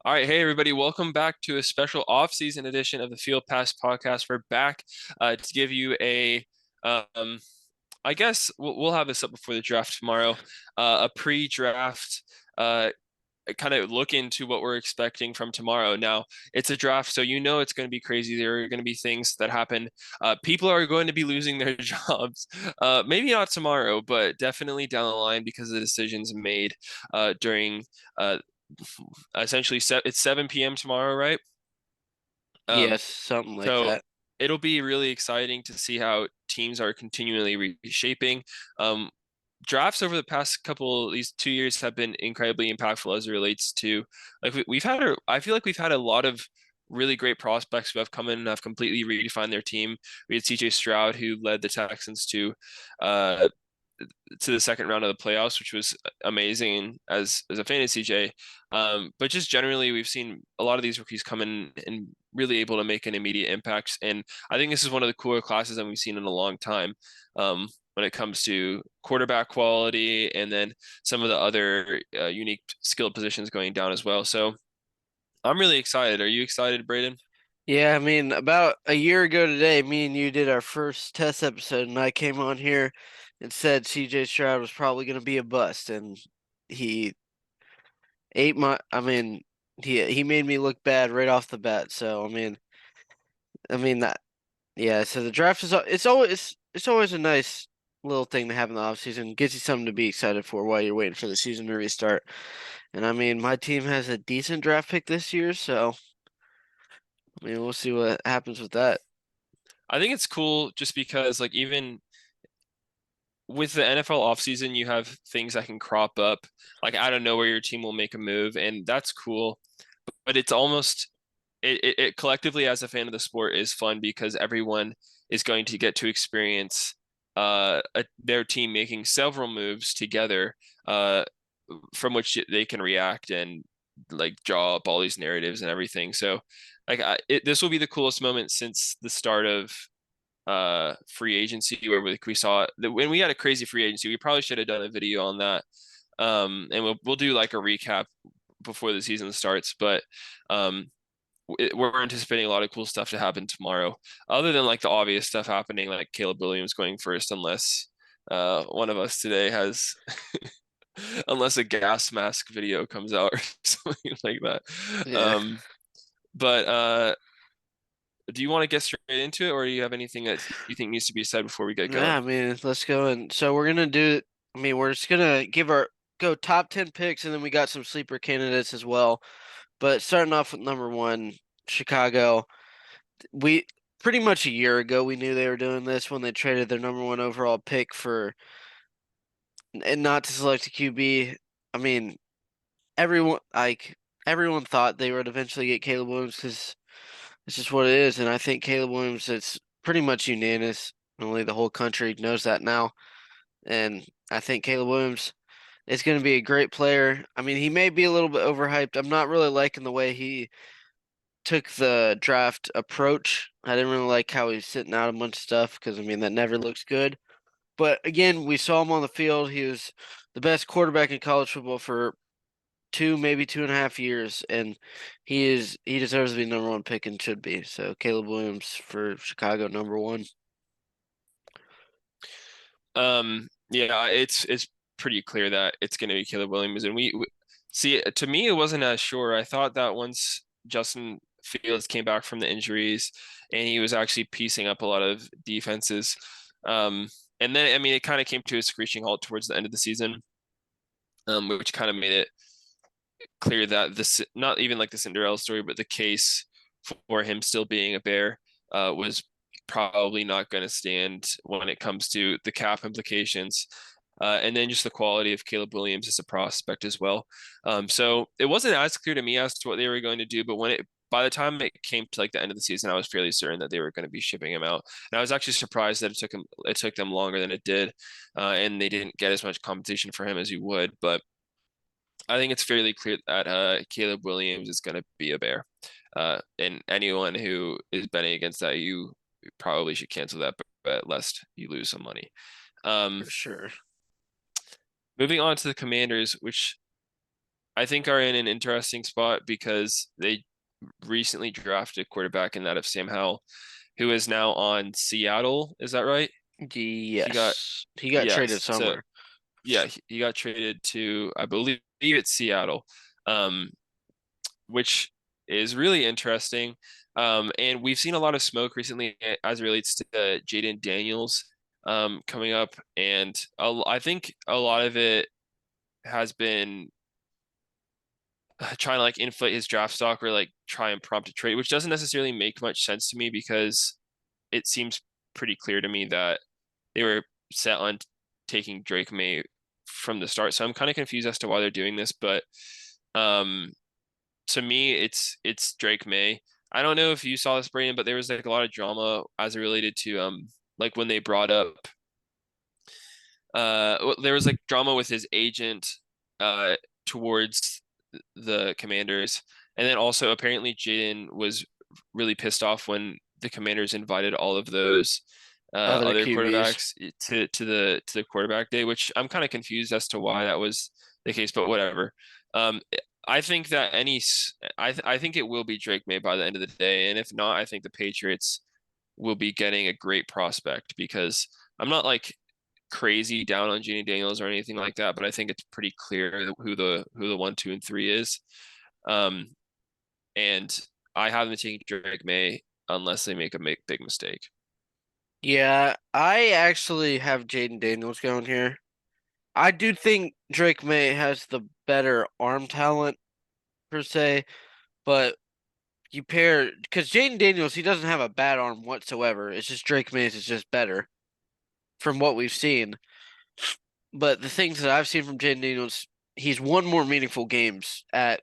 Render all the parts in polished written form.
All right, hey everybody, welcome back to a special off-season edition of the Field Pass podcast. We're back to give you um, I guess we'll have this up before the draft tomorrow, a pre-draft kind of look into what we're expecting from tomorrow. Now, it's a draft, so you know it's going to be crazy. There are going to be things that happen. People are going to be losing their jobs. Maybe not tomorrow, but definitely down the line because of the decisions made during uh, essentially it's 7 p.m. tomorrow, right? Um, Yes, something like so that. it'll be really exciting to see how teams are continually reshaping. Um, Drafts over the past couple, these 2 years have been incredibly impactful as it relates to like we've had I feel like we've had a lot of really great prospects who have come in and have completely redefined their team. We had CJ Stroud who led the Texans uh to the second round of the playoffs, which was amazing as a fan of CJ. But just generally, we've seen a lot of these rookies come in and really able to make an immediate impact. And I think this is one of the cooler classes that we've seen in a long time. When it comes to quarterback quality and then some of the other unique skilled positions going down as well. So I'm really excited. Are you excited, Braden? Yeah, I mean, about a year ago today, me and you did our first test episode, and I came on here and said CJ Stroud was probably going to be a bust, and he I mean, he made me look bad right off the bat. So I mean that, yeah. So the draft is it's always a nice little thing to have in the offseason. Gives you something to be excited for while you're waiting for the season to restart. And I mean, my team has a decent draft pick this year, so I mean, we'll see what happens with that. I think it's cool just because like even with the NFL offseason, you have things that can crop up. Like out of nowhere, your team will make a move, and that's cool. But it's almost it collectively as a fan of the sport is fun because everyone is going to get to experience their team making several moves together, uh, from which they can react and like draw up all these narratives and everything. So, like, this will be the coolest moment since the start of free agency where we saw that when we had a crazy free agency. We probably should have done a video on that. And we'll do like a recap before the season starts, but um we're anticipating a lot of cool stuff to happen tomorrow, other than like the obvious stuff happening, like Caleb Williams going first, unless one of us today has unless a gas mask video comes out or something like that. Yeah. um but do you want to get straight into it, or do you have anything that you think needs to be said before we get Yeah, going? I mean, let's go and so we're gonna do I mean, we're just gonna give our go top 10 picks and then we got some sleeper candidates as well. But starting off with number one, Chicago. We pretty much a year ago we knew they were doing this when they traded their number one overall pick for and not to select a QB. I mean, everyone like everyone thought they would eventually get Caleb Williams because it's just what it is, and I think Caleb Williams, it's pretty much unanimous. Only the whole country knows that now, and I think Caleb Williams is going to be a great player. I mean, he may be a little bit overhyped. I'm not really liking the way he took the draft approach. I didn't really like how he's sitting out a bunch of stuff because I mean that never looks good. But again, we saw him on the field. He was the best quarterback in college football for maybe 2.5 years, and he deserves to be number one pick and should be. So Caleb Williams for Chicago, number one. Yeah, it's pretty clear that it's going to be Caleb Williams, and we see. To me, it wasn't as sure. I thought that once Justin Fields came back from the injuries and he was actually piecing up a lot of defenses, and then I mean it kind of came to a screeching halt towards the end of the season, which kind of made it clear that this not even like the Cinderella story, but the case for him still being a Bear was probably not going to stand when it comes to the cap implications. And then just the quality of Caleb Williams as a prospect as well. So it wasn't as clear to me as to what they were going to do, but by the time it came to like the end of the season, I was fairly certain that they were going to be shipping him out. And I was actually surprised that it took them longer than it did, and they didn't get as much compensation for him as you would. But I think it's fairly clear that Caleb Williams is going to be a Bear. And anyone who is betting against that, you probably should cancel that bet lest you lose some money. Um, For sure. Moving on to the Commanders, which I think are in an interesting spot because they recently drafted a quarterback in that of Sam Howell, who is now on Seattle. Is that right? He got Yes, he got traded yes. So somewhere. yeah, he got traded to I believe it's Seattle, um, which is really interesting. And we've seen a lot of smoke recently as it relates to Jaden Daniels coming up, and I think a lot of it has been trying to like inflate his draft stock or like try and prompt a trade, which doesn't necessarily make much sense to me because it seems pretty clear to me that they were set on taking Drake May from the start. So I'm kind of confused as to why they're doing this, but um to me it's Drake May. I don't know if you saw this, Brandon, but there was like a lot of drama as it related to like when they brought up there was like drama with his agent uh towards the Commanders. And then also apparently Jaden was really pissed off when the Commanders invited all of those Other other QBs. quarterbacks to the quarterback day, which I'm kind of confused as to why that was the case, but whatever. Um, I think that I think it will be Drake May by the end of the day, and if not, I think the Patriots will be getting a great prospect because I'm not like crazy down on Genie Daniels or anything like that, but I think it's pretty clear who the 1, 2, and 3 is. Um, and I have them taking Drake May unless they make a big mistake. Yeah, I actually have Jaden Daniels going here. I do think Drake May has the better arm talent per se, but you pair because Jaden Daniels he doesn't have a bad arm whatsoever. It's just Drake May's is just better from what we've seen. But the things that I've seen from Jaden Daniels, he's won more meaningful games at.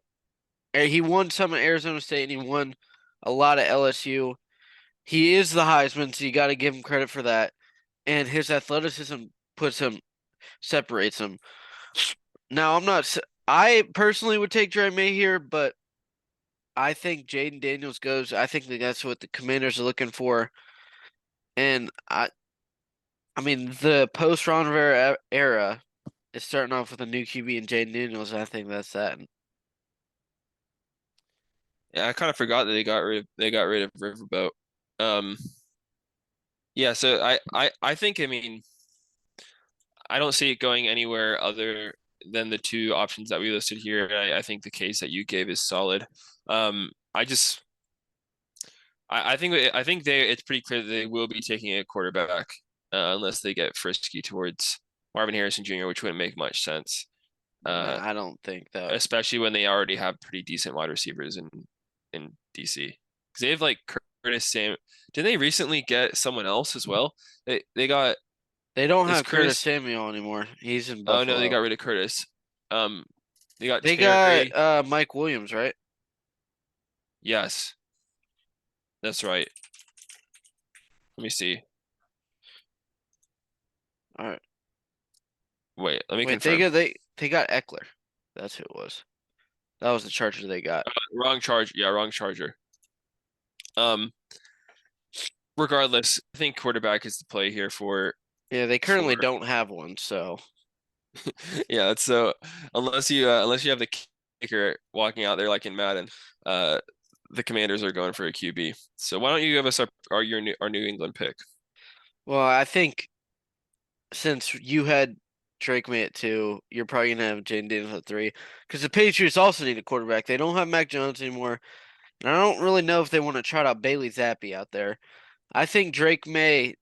He won some at Arizona State and he won a lot at LSU. He is the Heisman, so you got to give him credit for that. And his athleticism puts him separates him. Now I'm not. I personally would take Drake May here, but I think Jaden Daniels goes. I think that that's what the Commanders are looking for. And I mean, the post Ron Rivera era is starting off with a new QB and Jaden Daniels. I think that's that. Yeah, I kind of forgot that they got rid of Riverboat. Um, yeah, so I think I mean I don't see it going anywhere other than the two options that we listed here. I think the case that you gave is solid. I just I think it's pretty clear that they will be taking a quarterback unless they get frisky towards Marvin Harrison Jr., which wouldn't make much sense, uh, Nah, I don't think that. especially when they already have pretty decent wide receivers in DC. Because they have like Curtis Sam. Did they recently get someone else as well? They got They don't is have Curtis Curtis. Samuel anymore. He's in Oh no, they got Buffalo. rid of Curtis. Um, they got They got Terry. Mike Williams, right? Yes, that's right. Let me see. All right. Wait, let me Wait, confirm. they got Eckler. That's who it was. That was the Charger they got. Wrong charge. Yeah, wrong charger. Um, regardless, I think quarterback is the play here Yeah, they for currently don't have one, so yeah. So unless you have the kicker walking out there like in Madden, uh, the Commanders are going for a QB. So why don't you give us our New England pick? well, I think since you had Drake May at 2, you're probably gonna have Jaden Daniels at 3. Because the Patriots also need a quarterback. They don't have Mac Jones anymore. And I don't really know if they want to trot out Bailey Zappi out there. I think Drake May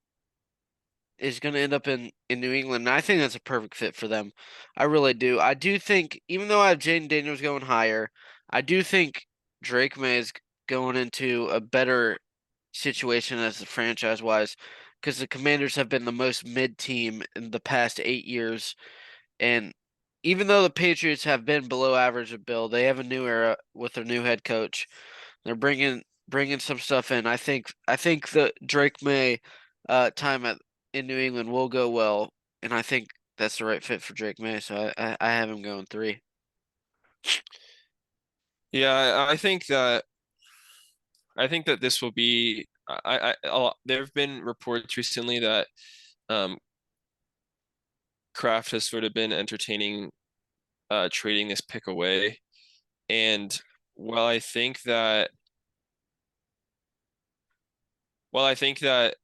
is going to end up in New England, and I think that's a perfect fit for them. I really do. I do think, even though I have Jaden Daniels going higher, I do think Drake May is going into a better situation as the franchise wise, because the Commanders have been the most mid team in the past 8 years, and even though the Patriots have been below average of Bill, they have a new era with their new head coach. They're bringing some stuff in. I think the Drake May time at in New England will go well, and I think that's the right fit for Drake May. So I have him going 3. Yeah, I think that this will be. There have been reports recently that um, Kraft has sort of been entertaining trading this pick away. And while I think that while I think that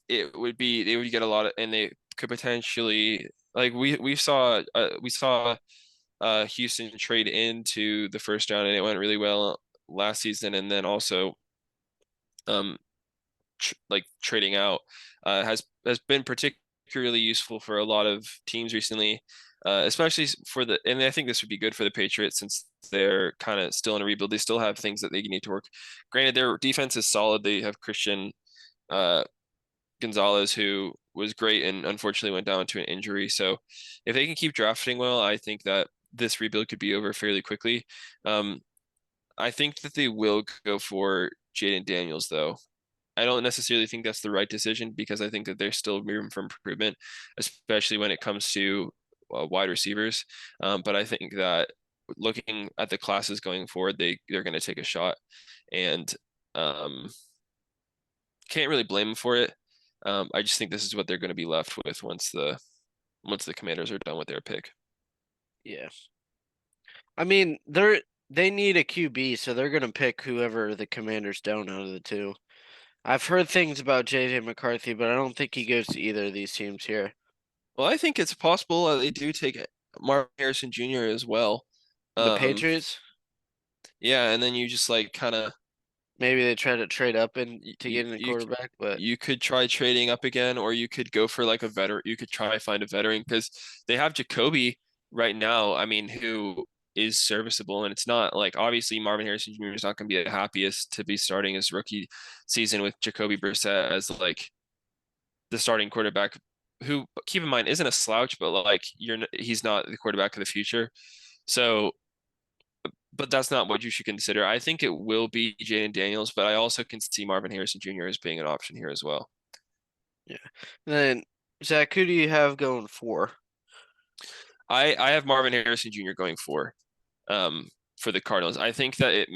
it would be they would get a lot of and they could potentially like we saw Houston trade into the first round and it went really well last season and then also um like trading out has been particularly useful for a lot of teams recently, especially for the and I think this would be good for the Patriots since they're kind of still in a rebuild. They still have things that they need to work. Granted, their defense is solid. They have Christian uh, Gonzalez who was great and unfortunately went down to an injury. So if they can keep drafting well, I think that this rebuild could be over fairly quickly. Um, I think that they will go for Jaden Daniels though. I don't necessarily think that's the right decision because I think that there's still room for improvement, especially when it comes to wide receivers. But I think that looking at the classes going forward, they're going to take a shot, and um, can't really blame them for it. I just think this is what they're going to be left with once the Commanders are done with their pick. Yeah. I mean, they need a QB, so they're gonna pick whoever the Commanders don't out of the two. I've heard things about JJ McCarthy, but I don't think he goes to either of these teams here. Well, I think it's possible they do take Marvin Harrison Jr. as well. The Um, Patriots, yeah, and then you just like kind of maybe they try to trade up and to you get in a you quarterback, but you could try trading up again, or you could go for like a veteran. You could try find a veteran because they have Jacoby right now. I mean, who is serviceable, and it's not like obviously Marvin Harrison Jr. is not going to be the happiest to be starting his rookie season with Jacoby Brissett as like the starting quarterback. Who, keep in mind, isn't a slouch, but like he's not the quarterback of the future. So but that's not what you should consider. I think it will be Jaden Daniels, but I also can see Marvin Harrison Jr. as being an option here as well. yeah. And then Zach, who do you have going for? I have Marvin Harrison Jr. going for the Cardinals. I think that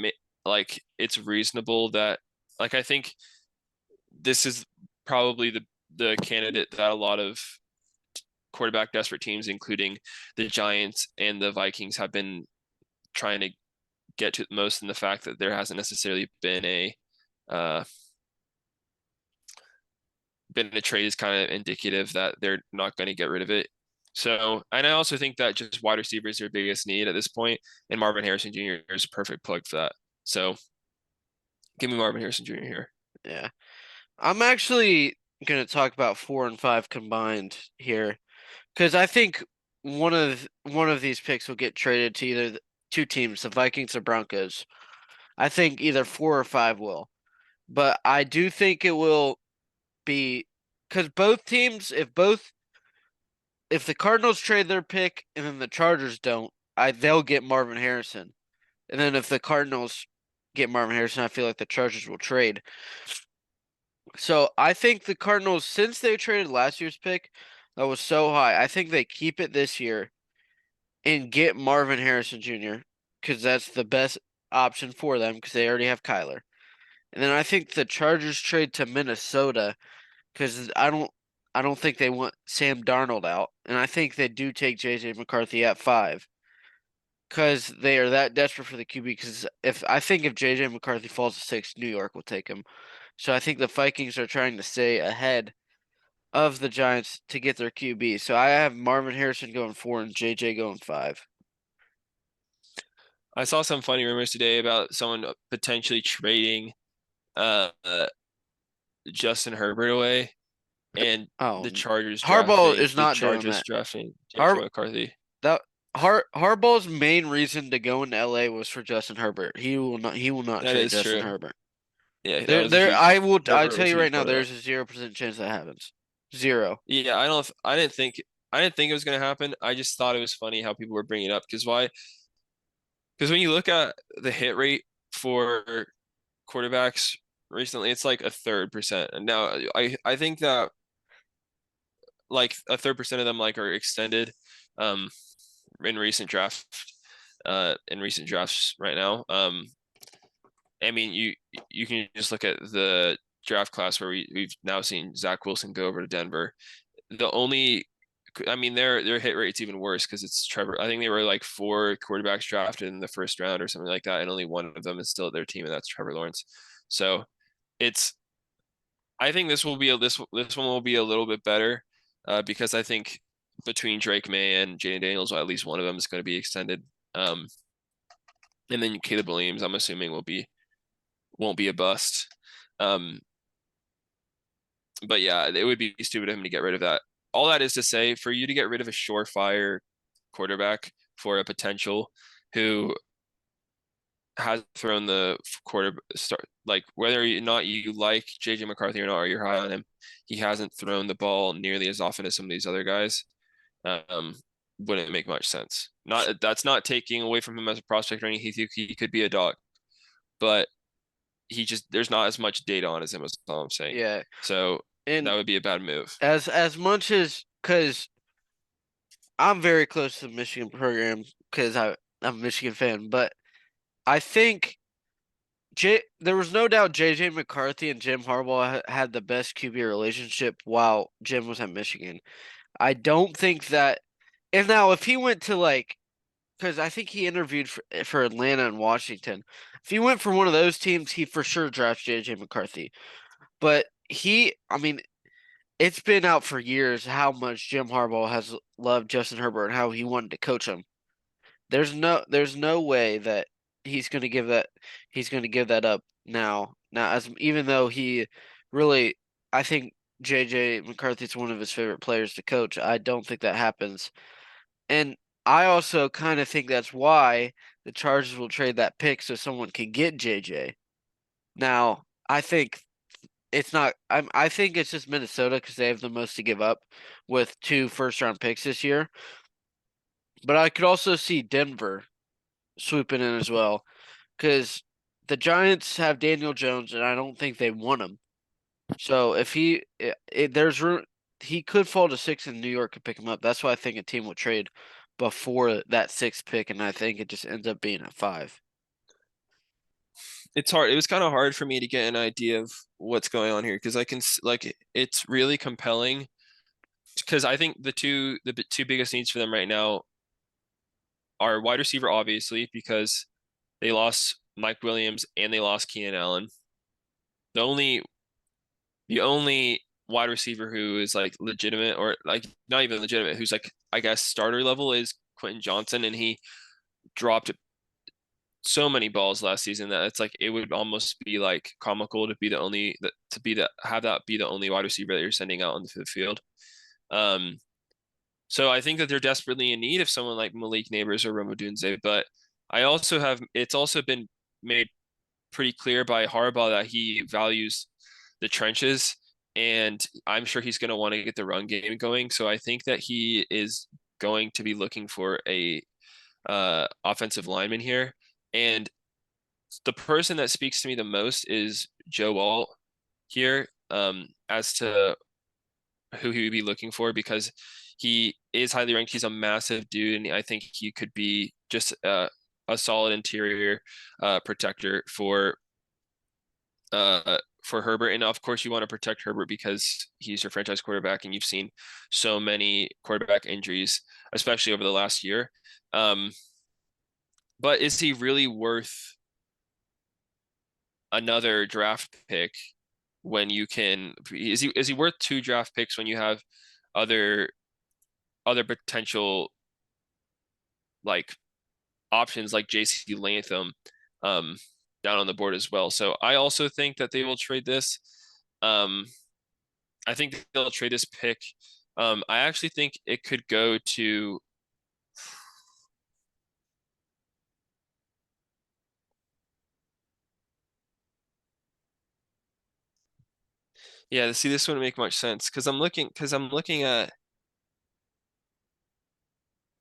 it's reasonable that like I think this is probably the candidate that a lot of quarterback desperate teams, including the Giants and the Vikings, have been trying to get to the most in the fact that there hasn't necessarily uh, been a trade is kind of indicative that they're not going to get rid of it. So, and I also think that just wide receiver is their biggest need at this point, and Marvin Harrison Jr. is a perfect plug for that. So, give me Marvin Harrison Jr. here. Yeah. I'm actually gonna talk about 4 and 5 combined here because I think one of these picks will get traded to either two teams, the Vikings or Broncos. I think either 4 or 5 will, but I do think it will be because both teams, if the Cardinals trade their pick and then the Chargers don't, they'll get Marvin Harrison, and then if the Cardinals get Marvin Harrison, I feel like the Chargers will trade. So I think the Cardinals, since they traded last year's pick, that was so high, I think they keep it this year and get Marvin Harrison Jr. because that's the best option for them because they already have Kyler. And then I think the Chargers trade to Minnesota because I don't think they want Sam Darnold out, and I think they do take JJ McCarthy at 5 because they are that desperate for the QB. Because if JJ McCarthy falls to 6, New York will take him. So I think the Vikings are trying to stay ahead of the Giants to get their QB. So I have Marvin Harrison going 4 and JJ going 5. I saw some funny rumors today about someone potentially trading uh, uh, Justin Herbert away and Oh, the Chargers Harbaugh drafting is the not doing Chargers that. drafting JJ Har McCarthy. that Harbaugh's main reason to go into LA was for Justin Herbert. He will not That trade is Justin true. Herbert. Yeah, that There was a there huge. I Herbert tell was a you huge right now part of that. there's a 0% chance that happens. Zero. Yeah, I didn't think it was going to happen. I just thought it was funny how people were bringing it up because why? Because when you look at the hit rate for quarterbacks recently, it's like a third percent. And now I think that like a third percent of them like are extended um in recent drafts right now. I mean you can just look at the draft class where we've now seen Zach Wilson go over to Denver. The only I mean, their hit rate's even worse because it's Trevor. I think they were like four quarterbacks drafted in the first round or something like that, and only one of them is still at their team, and that's Trevor Lawrence. So it's I think this one will be a little bit better because I think between Drake May and Jaden Daniels, at least one of them is going to be extended. Um, and then Caleb Williams, I'm assuming won't be a bust. Um, but yeah, it would be stupid of him to get rid of that. All that is to say, for you to get rid of a surefire quarterback for a potential who has thrown the quarter start like whether or not you like JJ McCarthy or not, or you're high on him, he hasn't thrown the ball nearly as often as some of these other guys. Um, wouldn't make much sense. Not that's not taking away from him as a prospect or anything. He could be a dog, but he just there's not as much data on him as all I'm saying. Yeah. So that And would be a bad move. as much as because I'm very close to the Michigan program because I'm a Michigan fan, but I think there was no doubt JJ McCarthy and Jim Harbaugh had the best QB relationship while Jim was at Michigan. I don't think that if now if he went to like because I think he interviewed for Atlanta and Washington. If he went for one of those teams, he for sure drafts JJ McCarthy. But I mean, it's been out for years how much Jim Harbaugh has loved Justin Herbert and how he wanted to coach him. There's no way that he's going to give that up now. Now, as even though he really, I think JJ McCarthy's one of his favorite players to coach. I don't think that happens, and I also kind of think that's why the Chargers will trade that pick so someone can get JJ. Now, I think it's not. I think it's just Minnesota because they have the most to give up with two first round picks this year. But I could also see Denver swooping in as well because the Giants have Daniel Jones, and I don't think they want him. So if there's room, he could fall to six, and New York could pick him up. That's why I think a team will trade before that sixth pick, and I think it just ends up being a five. It's hard. It was kind of hard for me to get an idea of what's going on here because like it's really compelling because I think the two biggest needs for them right now are wide receiver, obviously, because they lost Mike Williams and they lost Keenan Allen. The only the only wide receiver who is like legitimate or like not even legitimate, who's like I guess starter level is Quentin Johnson, and he dropped so many balls last season that it's like it would almost be like comical to be the only that to be the have that be the only wide receiver that you're sending out onto the field. Um, So I think that they're desperately in need of someone like Malik Neighbors or Rome Odunze, but I also have it's also been made pretty clear by Harbaugh that he values the trenches, and I'm sure he's going to want to get the run game going. So I think that he is going to be looking for a offensive lineman here, and the person that speaks to me the most is Joe Walt here, as to who he would be looking for because he is highly ranked. He's a massive dude, and I think he could be just a solid interior protector for Herbert. And of course, you want to protect Herbert because he's your franchise quarterback, and you've seen so many quarterback injuries, especially over the last year. Um, but is he really worth another draft pick when you can? Is he worth two draft picks when you have other other potential like options like JC Latham um, down on the board as well. So I also think that they will trade this. Um, I think they'll trade this pick. I actually think it could go to yeah. See, this wouldn't make much sense because I'm looking at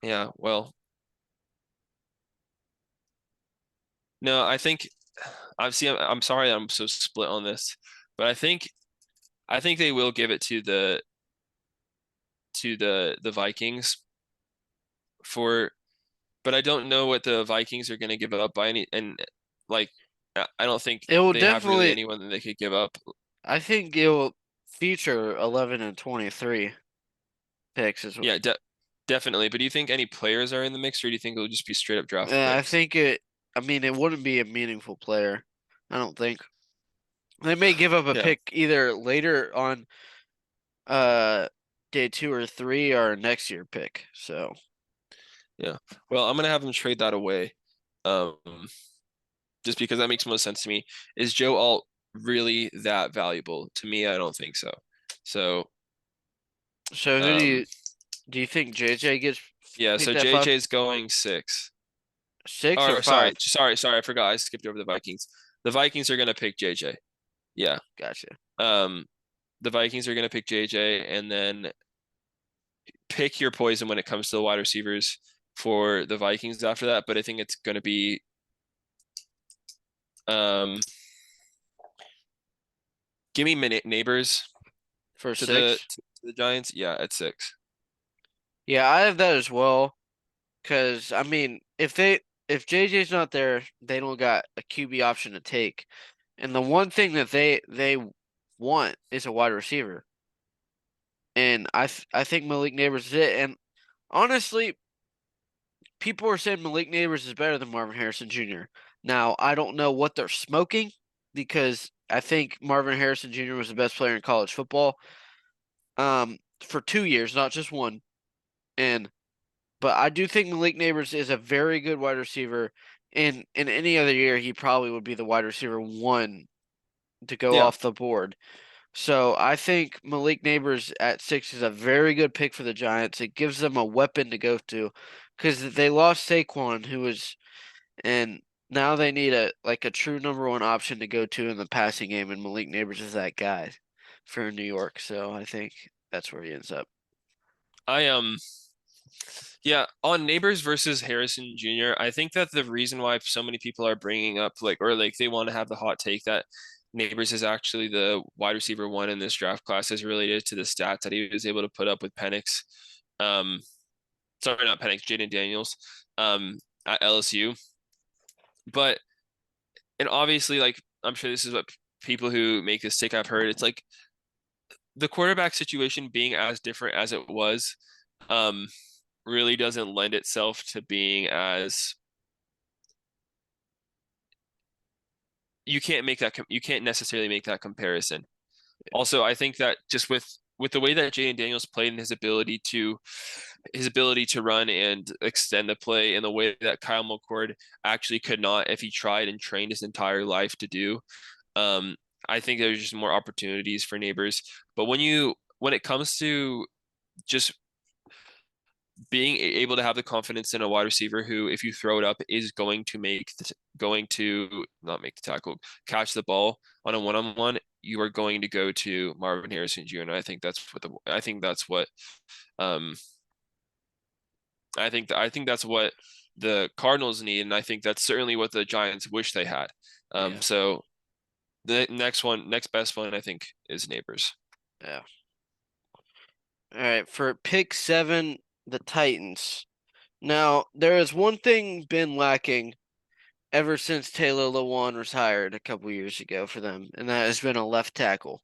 yeah. Well, no, I think I'm sorry I'm so split on this, but I think they will give it to the Vikings for but I don't know what the Vikings are going to give up by any and like I don't think It will they have really definitely. anyone that they could give up. I think it will feature 11 and 23. I picks as well. Yeah, definitely. But do you think any players are in the mix, or do you think it'll just be straight up draft I picks? think it. I mean, it wouldn't be a meaningful player. I don't think they may give up a Yeah, pick either later on, uh, day 2 or 3, or next year pick. So, yeah. Well, I'm gonna have them trade that away. Um, just because that makes most sense to me. Is Joe Alt really that valuable? To me, I don't think so. So, so who um, do you think JJ gets yeah, so picked at five, JJ's going six. 6 or Or sorry, 5? sorry, I forgot. I skipped over the Vikings. The Vikings are gonna pick JJ. Yeah. Gotcha. Um, the Vikings are gonna pick JJ, and then pick your poison when it comes to the wide receivers for the Vikings after that. But I think it's gonna be um, give me minute neighbors For to the 6. to the Giants. Yeah, at six. Yeah, I have that as well. Cause I mean, if JJ's not there, they don't got a QB option to take. And the one thing that they want is a wide receiver. And I think Malik Neighbors is it. And honestly, people are saying Malik Neighbors is better than Marvin Harrison Jr. Now, I don't know what they're smoking because I think Marvin Harrison Jr. was the best player in college football for 2 years, not just one. And but I do think Malik Neighbors is a very good wide receiver. In any other year, he probably would be the wide receiver one to go Yeah, off the board. So I think Malik Neighbors at 6 is a very good pick for the Giants. It gives them a weapon to go to because they lost Saquon, who was, and now they need a true number one option to go to in the passing game, and Malik Neighbors is that guy for New York. So I think that's where he ends up. I yeah, on Neighbors versus Harrison Jr., I think that the reason why so many people are bringing up like they want to have the hot take that Neighbors is actually the wide receiver one in this draft class is related to the stats that he was able to put up with Penix. Um, sorry, not Penix, Jaden Daniels, at LSU. But and obviously, like I'm sure this is what people who make this take have heard. It's like the quarterback situation being as different as it was, um, really doesn't lend itself to being as you can't necessarily make that comparison. Also, I think that just with the way that Jaden Daniels played and his ability to run and extend the play in the way that Kyle McCord actually could not if he tried and trained his entire life to do. Um, I think there's just more opportunities for Neighbors. But when it comes to just being able to have the confidence in a wide receiver who, if you throw it up, is going to not make the tackle, catch the ball on a one-on-one, you are going to go to Marvin Harrison Jr. And I think that's what um I think that's what the Cardinals need, and I think that's certainly what the Giants wish they had. Yeah, So the next best one, I think, is Neighbors. yeah. All right, for pick 7, the Titans. Now, there is one thing been lacking ever since Taylor Lewan retired a couple years ago for them, and that has been a left tackle.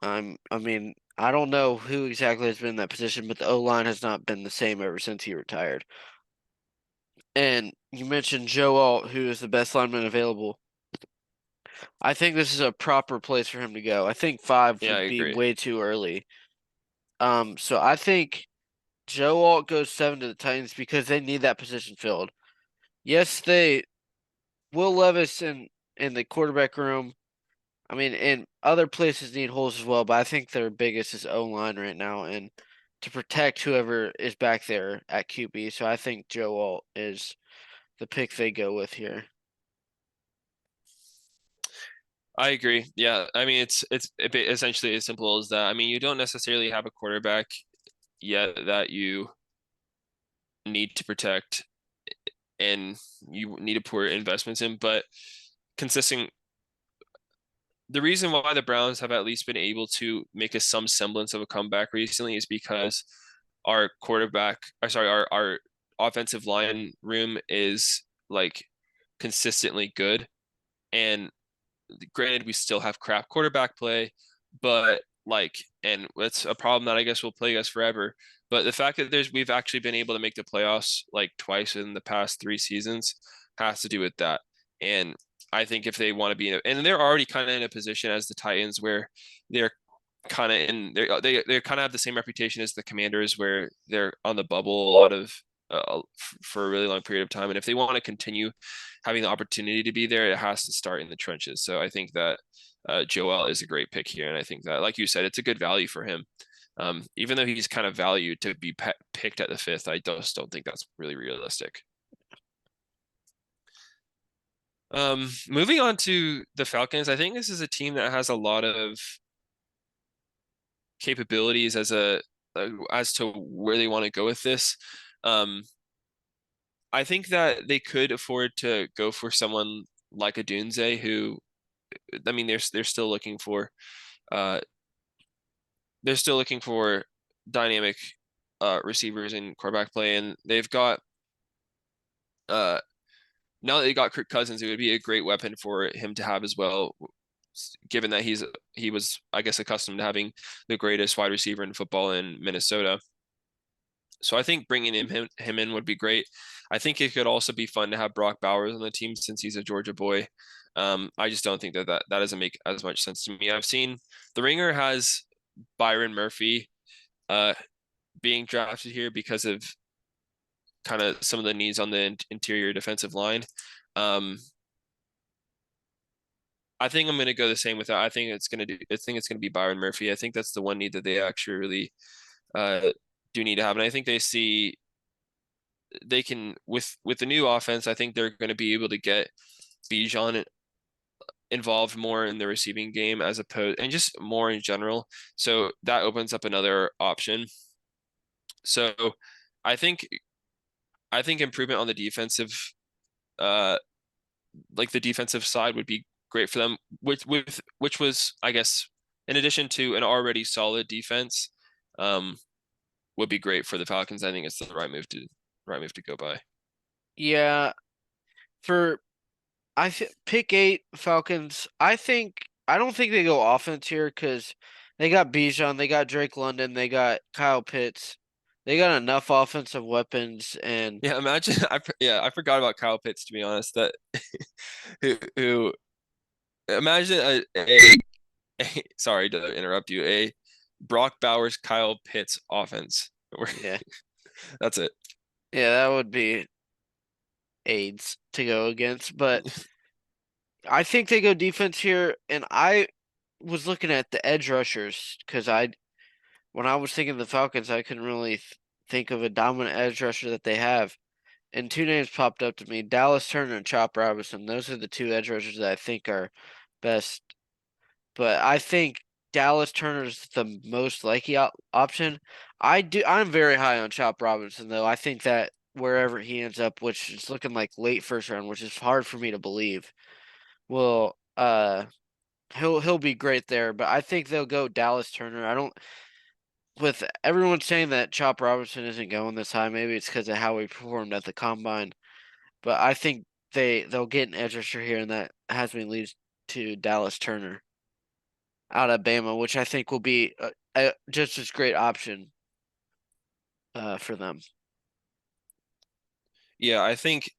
I mean, I don't know who exactly has been in that position, but the O-line has not been the same ever since he retired. And you mentioned Joe Alt, who is the best lineman available. I think this is a proper place for him to go. I think 5 Yeah, I would be agree. way too early. So I think Joe Alt goes 7 to the Titans because they need that position filled. Yes, they Will Levis in the quarterback room. I mean, and other places need holes as well, but I think their biggest is O line right now, and to protect whoever is back there at QB. So I think Joe Alt is the pick they go with here. I agree. Yeah, I mean essentially as simple as that. I mean, you don't necessarily have a quarterback yet that you need to protect and you need to pour investments in, but consistent the reason why the Browns have at least been able to make a some semblance of a comeback recently is because our quarterback, or sorry, our offensive line room is like consistently good. And granted, we still have crap quarterback play, but and it's a problem that I guess will plague us forever. But the fact that we've actually been able to make the playoffs like twice in the past 3 seasons has to do with that. And I think if they want to be and they're already kind of in a position as the Titans where they're kind of in they kind of have the same reputation as the Commanders where they're on the bubble a lot of for a really long period of time. And if they want to continue having the opportunity to be there, it has to start in the trenches. So I think that Joel is a great pick here, and I think that, like you said, it's a good value for him. Even though he's kind of valued to be picked at the fifth, I just don't think that's really realistic. Moving on to the Falcons, I think this is a team that has a lot of capabilities as to where they want to go with this. Um, I think that they could afford to go for someone like a Dunze, who, I mean, they're still looking for uh they're still looking for dynamic receivers in quarterback play, and they've got uh now that they got Kirk Cousins, it would be a great weapon for him to have as well, given that he was, I guess, accustomed to having the greatest wide receiver in football in Minnesota. So I think bringing him in would be great. I think it could also be fun to have Brock Bowers on the team since he's a Georgia boy. I just don't think that doesn't make as much sense to me. I've seen the Ringer has Byron Murphy uh, being drafted here because of kind of some of the needs on the interior defensive line. Um, I think I'm going to go the same with that. I think it's going to be Byron Murphy. I think that's the one need that they actually really uh, do need to have, and I think they can with the new offense. I think they're going to be able to get Bijan involved more in the receiving game as opposed and just more in general. So that opens up another option. So I think I think improvement on the defensive uh like the defensive side would be great for them, which was, I guess, in addition to an already solid defense, um, would be great for the Falcons. I think it's the right move to go by. Yeah, for pick eight Falcons. I don't think they go offense here because they got Bijan, they got Drake London, they got Kyle Pitts. They got enough offensive weapons and Yeah, imagine I forgot about Kyle Pitts, to be honest. That who imagine sorry to interrupt you, a Brock Bowers Kyle Pitts offense. yeah. That's it. Yeah, that would be AIDS to go against, but I think they go defense here and I was looking at the edge rushers because when I was thinking of the Falcons, I couldn't really think of a dominant edge rusher that they have. And two names popped up to me, Dallas Turner and Chop Robinson. Those are the two edge rushers that I think are best. But I think Dallas Turner is the most likely option. I'm very high on Chop Robinson though. I think that wherever he ends up, which is looking like late first round, which is hard for me to believe, will he'll be great there. But I think they'll go Dallas Turner. I don't with everyone saying that Chop Robinson isn't going this high, maybe it's because of how he performed at the combine. But I think they'll get an edge rusher here, and that has me lead to Dallas Turner out of Bama, which I think will be just as great option for them. Yeah, I think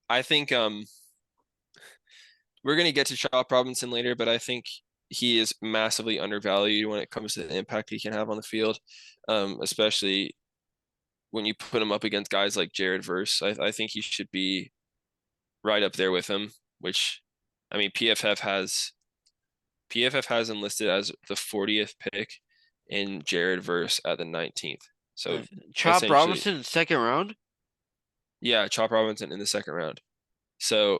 we're gonna get to Chop Robinson later, but I think he is massively undervalued when it comes to the impact he can have on the field, especially when you put him up against guys like Jared Verse. I think he should be right up there with him, which, I mean, PFF has him listed as the 40th pick and Jared Verse at the 19th. So Uh, Chop essentially, Robinson second round, yeah, Chop Robinson in the second round. So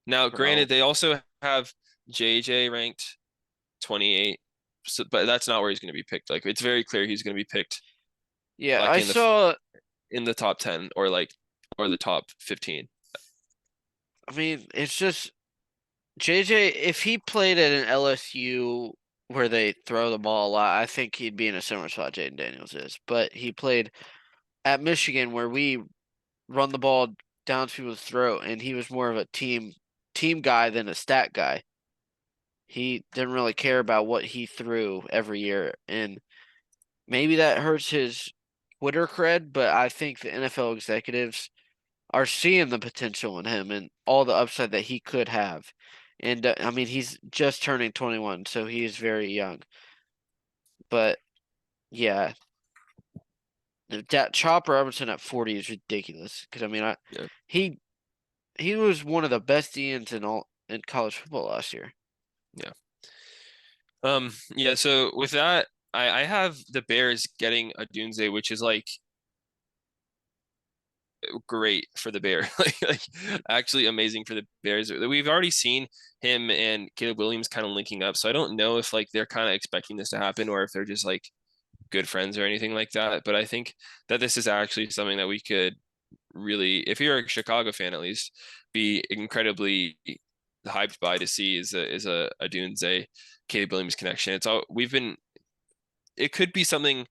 now, bro. granted, they also have JJ ranked 28, so, but that's not where he's going to be picked. Like, it's very clear he's going to be picked Yeah, like I saw. in the top 10 or the top 15. I mean, it's just JJ. If he played at an LSU where they throw the ball a lot, I think he'd be in a similar spot Jaden Daniels is. But he played at Michigan where we run the ball down people's throat, and he was more of a team guy than a stat guy. He didn't really care about what he threw every year, and maybe that hurts his Twitter cred, but I think the NFL executives are seeing the potential in him and all the upside that he could have. And I mean, he's just turning 21, so he is very young. But yeah, that Chop Robinson at 40 is ridiculous because I mean, Yeah. he he was one of the best DNs in college football last year. Yeah. Yeah, so with that, I have the Bears getting a Dunze, which is like great for the Bears. Like actually amazing for the Bears. We've already seen him and Caleb Williams kind of linking up. So I don't know if like they're kind of expecting this to happen or if they're just like good friends or anything like that. But I think that this is actually something that we could really, if you're a Chicago fan at least, be incredibly hyped by to see is a Dunze Caleb Williams connection. It's all we've been. It could be something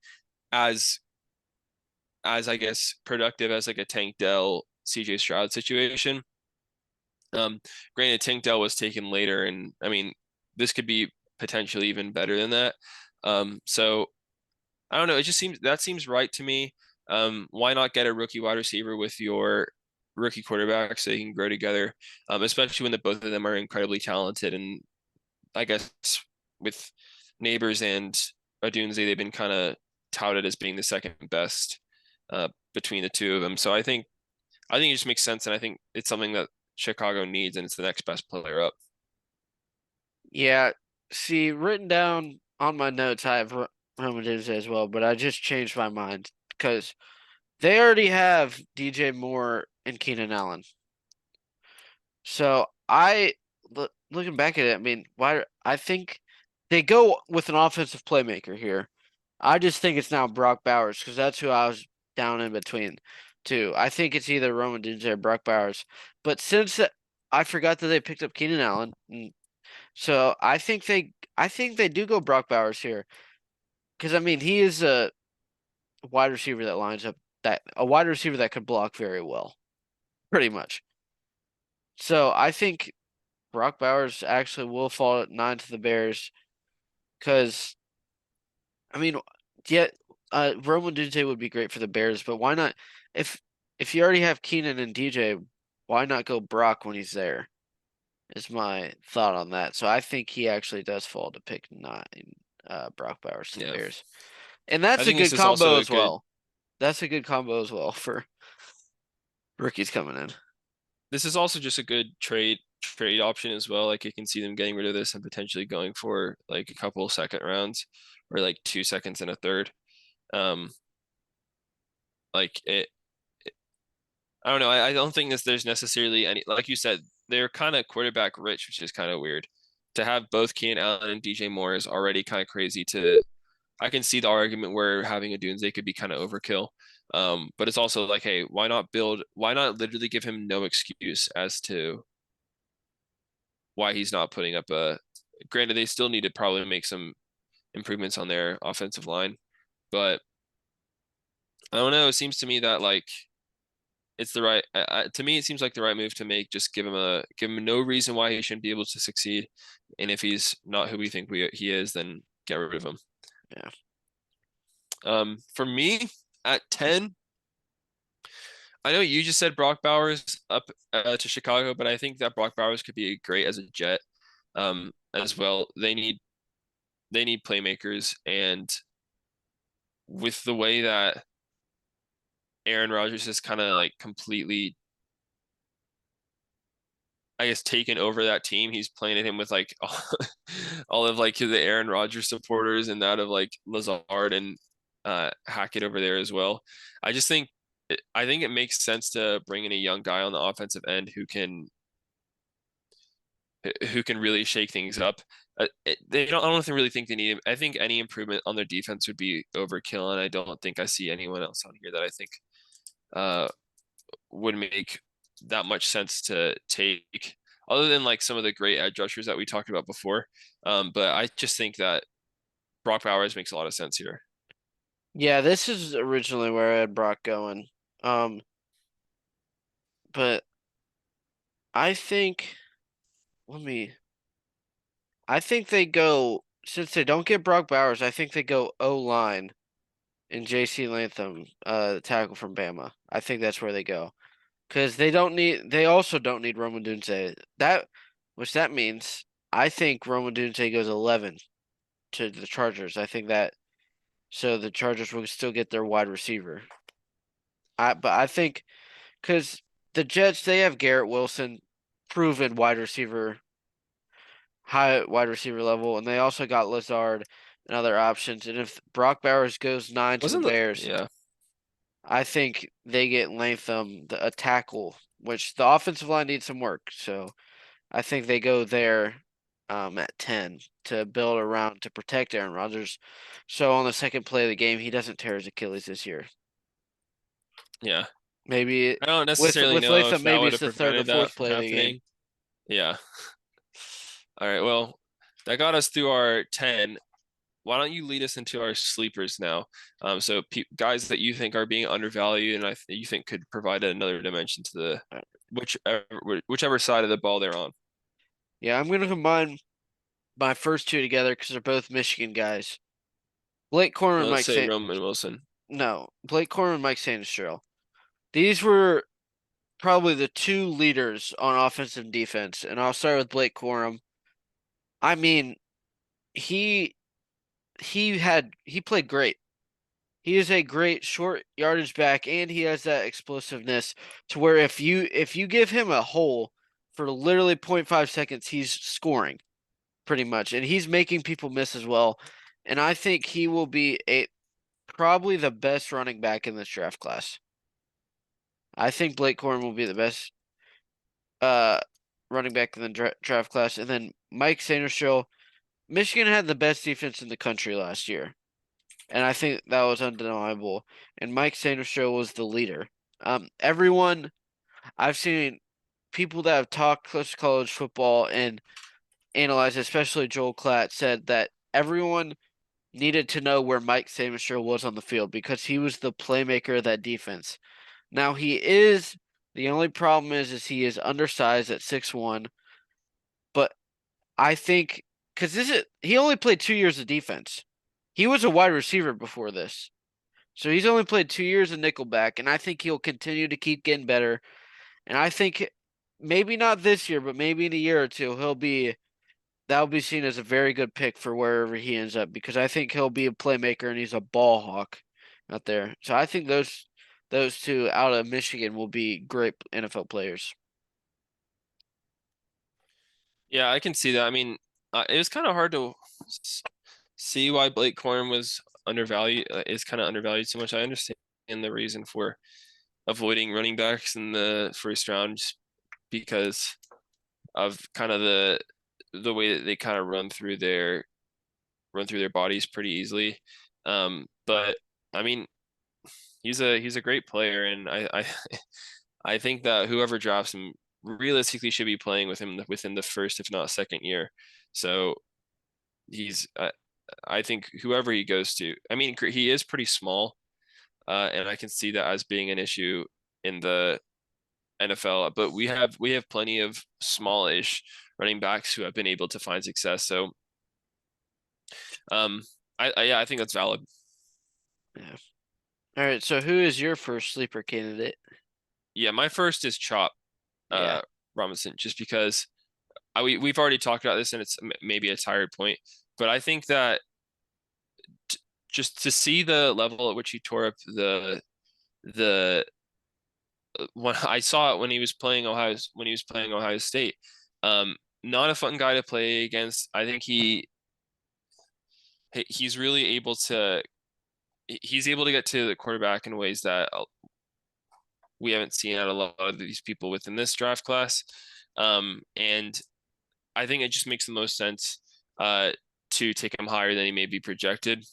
as I guess productive as like a Tank Dell CJ Stroud situation. Um, Granted, Tank Dell was taken later, and I mean this could be potentially even better than that. So I don't know. It just seems right to me. Why not get a rookie wide receiver with your rookie quarterback so they can grow together? Especially when the both of them are incredibly talented, and I guess with Neighbors and Odunze, they've been kind of touted as being the second best between the two of them. So I think it just makes sense, and I think it's something that Chicago needs, and it's the next best player up. Yeah, see, written down on my notes, I have Roman Dizzy as well, but I just changed my mind because they already have DJ Moore and Keenan Allen. So looking back at it, I mean, why I think they go with an offensive playmaker here. I just think it's now Brock Bowers because that's who I was down in between two. I think it's either Roman Dunze or Brock Bowers. But since I forgot that they picked up Keenan Allen, so I think they do go Brock Bowers here because I mean he is a wide receiver that lines up that a wide receiver that could block very well, pretty much. So I think Brock Bowers actually will fall at 9 to the Bears because I mean, yeah, Roman DJ would be great for the Bears, but why not if if you already have Keenan and DJ, why not go Brock when he's there? Is my thought on that. So I think he actually does fall to pick 9, Brock Bowers to the Yeah, Bears. And I that's a think this good is also combo a as good. well. That's a good combo as well for rookies coming in. This is also just a good trade option as well. Like you can see them getting rid of this and potentially going for like a couple second rounds or like 2 seconds and a third. Um, like it, I don't know. I don't think there's necessarily any, like you said, they're kind of quarterback rich, which is kind of weird. To have both Keenan Allen and DJ Moore is already kind of crazy to, I can see the argument where having a Dunze could be kind of overkill. But it's also like, hey, why not literally give him no excuse as to why he's not putting up a, granted, they still need to probably make some improvements on their offensive line, but I don't know. It seems to me that like it's the right to me it seems like the right move to make. Just give him no reason why he shouldn't be able to succeed, and if he's not who we think he is, then get rid of him. Yeah. For me at 10, I know you just said Brock Bowers up to Chicago, but I think that Brock Bowers could be great as a Jet as well. They need playmakers, and with the way that Aaron Rodgers is kind of like completely, I guess, taken over that team. He's playing at him with like all of like the Aaron Rodgers supporters and that of like Lazard and Hackett over there as well. I just think I think it makes sense to bring in a young guy on the offensive end who can really shake things up. They don't. I don't really think they need him. I think any improvement on their defense would be overkill, and I don't think I see anyone else on here that I think uh, would make that much sense to take, other than like some of the great edge rushers that we talked about before. But I just think that Brock Bowers makes a lot of sense here. Yeah, this is originally where I had Brock going. Um, but I think let me I think they go since they don't get Brock Bowers. I think they go O line and J.C. Latham, tackle from Bama. I think that's where they go because they don't need. They also don't need Roman Dunze. Which that means I think Roman Dunze goes 11 to the Chargers. I think that so the Chargers will still get their wide receiver. But I think because the Jets they have Garrett Wilson, proven wide receiver, high wide receiver level, and they also got Lazard and other options. And if Brock Bowers goes 9 to the Wasn't the Bears, yeah. I think they get Latham, a tackle, which the offensive line needs some work. So I think they go there at 10 to build around to protect Aaron Rodgers. So on the second play of the game, he doesn't tear his Achilles this year. Yeah. Maybe I don't with necessarily know Latham, if that maybe would it's have the third or prevented that fourth from play of the game. happening. Yeah. All right. Well, that got us through our 10. Why don't you lead us into our sleepers now? So guys that you think are being undervalued and you think could provide another dimension to the whichever whichever side of the ball they're on. Yeah, I'm gonna combine my first two together because they're both Michigan guys. Blake Corum and Let's Mike say Saint. Roman Wilson. No, Blake Corum and Mike Sainristil. These were probably the two leaders on offense and defense, and I'll start with Blake Corum. I mean, he he played great. He is a great short yardage back, and he has that explosiveness to where if you give him a hole for literally point 0.5 seconds, he's scoring pretty much, and he's making people miss as well. And I think he will be a probably the best running back in this draft class. I think Blake Corum will be the best uh running back in the draft class, and then Mike Sainristil. Michigan had the best defense in the country last year, and I think that was undeniable. And Mike Sainristil was the leader. Everyone I've seen people that have talked close to college football and analyzed, especially Joel Klatt, said that everyone needed to know where Mike Sainristil was on the field because he was the playmaker of that defense. Now he is the only problem is he is undersized at 6'1", but I think because this is he only played 2 years of defense. He was a wide receiver before this. So he's only played 2 years of nickelback, and I think he'll continue to keep getting better. And I think maybe not this year, but maybe in a year or two, that'll be seen as a very good pick for wherever he ends up because I think he'll be a playmaker and he's a ball hawk out there. So I think those two out of Michigan will be great NFL players. Yeah, I can see that. I mean, it was kind of hard to see why Blake Corum was undervalued. Is kind of undervalued so much. I understand the reason for avoiding running backs in the first round just because of kind of the way that they kind of run through their bodies pretty easily. But I mean, he's a great player, and I think that whoever drafts him realistically should be playing with him within the first, if not second year. So he's I think whoever he goes to, I mean, he is pretty small, and I can see that as being an issue in the NFL. But we have plenty of smallish running backs who have been able to find success. So um, yeah, I think that's valid. Yeah. All right. So who is your first sleeper candidate? Yeah, my first is Chop Yeah. uh, Robinson, just because we've already talked about this, and it's maybe a tired point, but I think that t just to see the level at which he tore up the when I saw it when he was playing Ohio State. Not a fun guy to play against. I think he's really able to he's able to get to the quarterback in ways that we haven't seen out of a lot of these people within this draft class. And I think it just makes the most sense to take him higher than he may be projected.